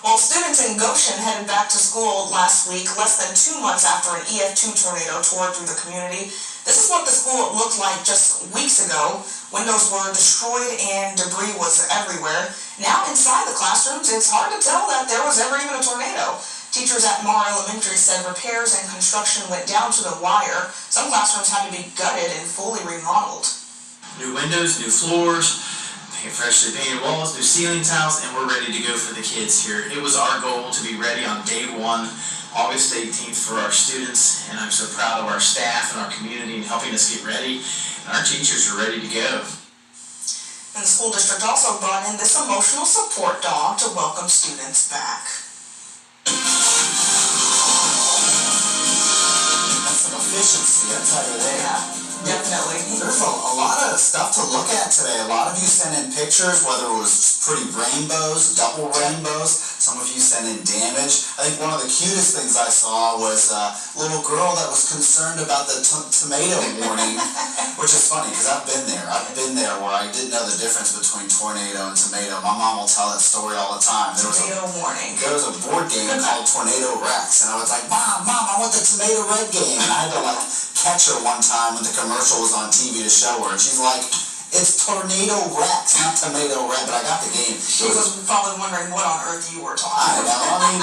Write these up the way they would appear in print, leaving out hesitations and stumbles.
Well, students in Goshen headed back to school last week, less than 2 months after an EF2 tornado tore through the community. This is what the school looked like just weeks ago. Windows were destroyed and debris was everywhere. Now inside the classrooms, it's hard to tell that there was ever even a tornado. Teachers at Mar Elementary said repairs and construction went down to the wire. Some classrooms had to be gutted and fully remodeled. New windows, new floors, freshly painted walls, new ceiling tiles, and we're ready to go for the kids here. It was our goal to be ready on day one, August 18th for our students, and I'm so proud of our staff and our community in helping us get ready, and our teachers are ready to go. And the school district also brought in this emotional support dog to welcome students back. That's some efficiency, I tell you that. Definitely. There's a lot of stuff to look at today. A lot of you sent in pictures, whether it was pretty rainbows, double rainbows. Some of you sent in damage. I think one of the cutest things I saw was a little girl that was concerned about the tomato warning, which is funny because I've been there. I've been there where I didn't know the difference between tornado and tomato. My mom will tell that story all the time. There was a board game called Tornado Rex, and I was like, Mom, I want the tomato red game. And I had to catch her one time when the commercial was on TV to show her, and she's like, it's Tornado Rex, not Tomato Red, but I got the game. She was probably wondering what on earth you were talking about. I know, I mean,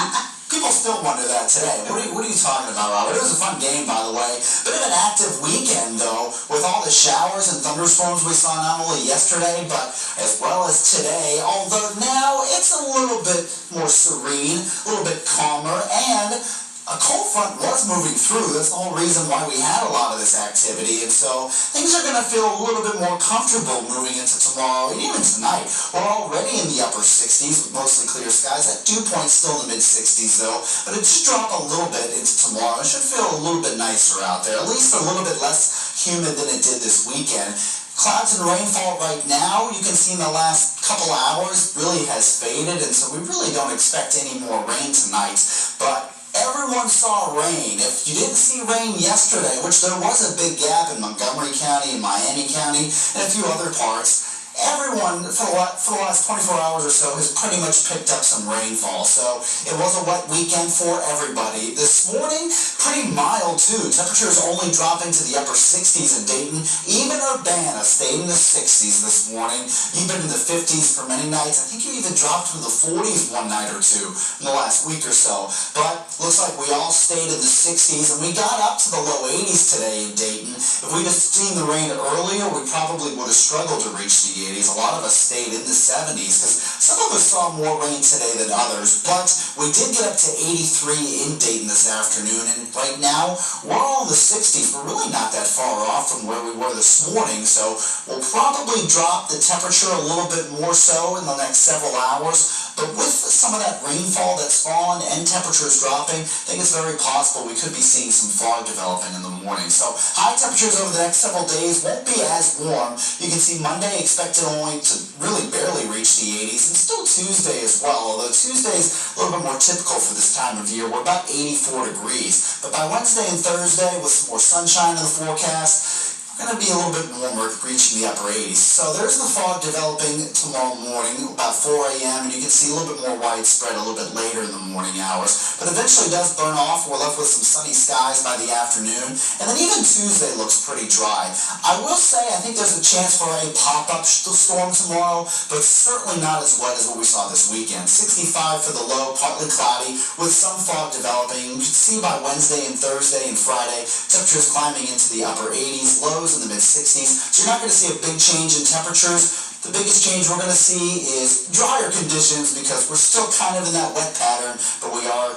people still wonder that today. What are you talking about, Robert? It was a fun game, by the way. Bit of an active weekend, though, with all the showers and thunderstorms we saw not only yesterday, but as well as today. Although now it's a little bit more serene, a little bit calmer, and a cold front was moving through. That's the whole reason why we had a lot of this activity. And so things are going to feel a little bit more comfortable moving into tomorrow and even tonight. We're already in the upper 60s with mostly clear skies. That dew point still in the mid 60s though. But it should drop a little bit into tomorrow. It should feel a little bit nicer out there. At least a little bit less humid than it did this weekend. Clouds and rainfall right now, you can see in the last couple hours, really has faded. And so we really don't expect any more rain tonight. But everyone saw rain. If you didn't see rain yesterday, which there was a big gap in Montgomery County and Miami County and a few other parts, everyone for the last 24 hours or so has pretty much picked up some rainfall. So it was a wet weekend for everybody. This morning, pretty mild too. Temperatures only dropping to the upper 60s in Dayton. Even Urbana stayed in the 60s this morning. You've been in the 50s for many nights. I think you even dropped to the 40s one night or two in the last week or so. But looks like we all stayed in the 60s, and we got up to the low 80s today in Dayton. If we'd have seen the rain earlier, we probably would have struggled to reach the 80s. A lot of us stayed in the 70s because some of us saw more rain today than others, but we did get up to 83 in Dayton this afternoon, and right now we're all in the 60s. We're really not that far off from where we were this morning, so we'll probably drop the temperature a little bit more so in the next several hours. But with some of that rainfall that's fallen and temperatures dropping, I think it's very possible we could be seeing some fog developing in the morning. So high temperatures over the next several days won't be as warm. You can see Monday expected only to really barely reach the 80s, and still Tuesday as well, although Tuesday's a little bit more typical for this time of year. We're about 84 degrees. But by Wednesday and Thursday, with some more sunshine in the forecast, going to be a little bit warmer, reaching the upper 80s. So there's the fog developing tomorrow morning, about 4 a.m., and you can see a little bit more widespread a little bit later in the morning hours. But eventually it does burn off. We're left with some sunny skies by the afternoon. And then even Tuesday looks pretty dry. I will say I think there's a chance for a pop-up storm tomorrow, but certainly not as wet as what we saw this weekend. 65 for the low, partly cloudy, with some fog developing. You can see by Wednesday and Thursday and Friday, temperatures climbing into the upper 80s, lows in the mid-60s, so you're not going to see a big change in temperatures. The biggest change we're going to see is drier conditions because we're still kind of in that wet pattern, but we are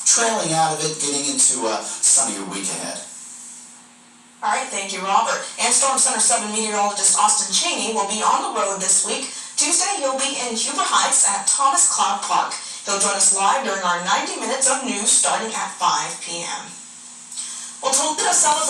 trailing out of it, getting into a sunnier week ahead. All right, thank you, Robert. And Storm Center 7 meteorologist Austin Cheney will be on the road this week. Tuesday, he'll be in Huber Heights at Thomas Cloud Park. He'll join us live during our 90 minutes of news starting at 5 p.m. Well, Toledo celebrates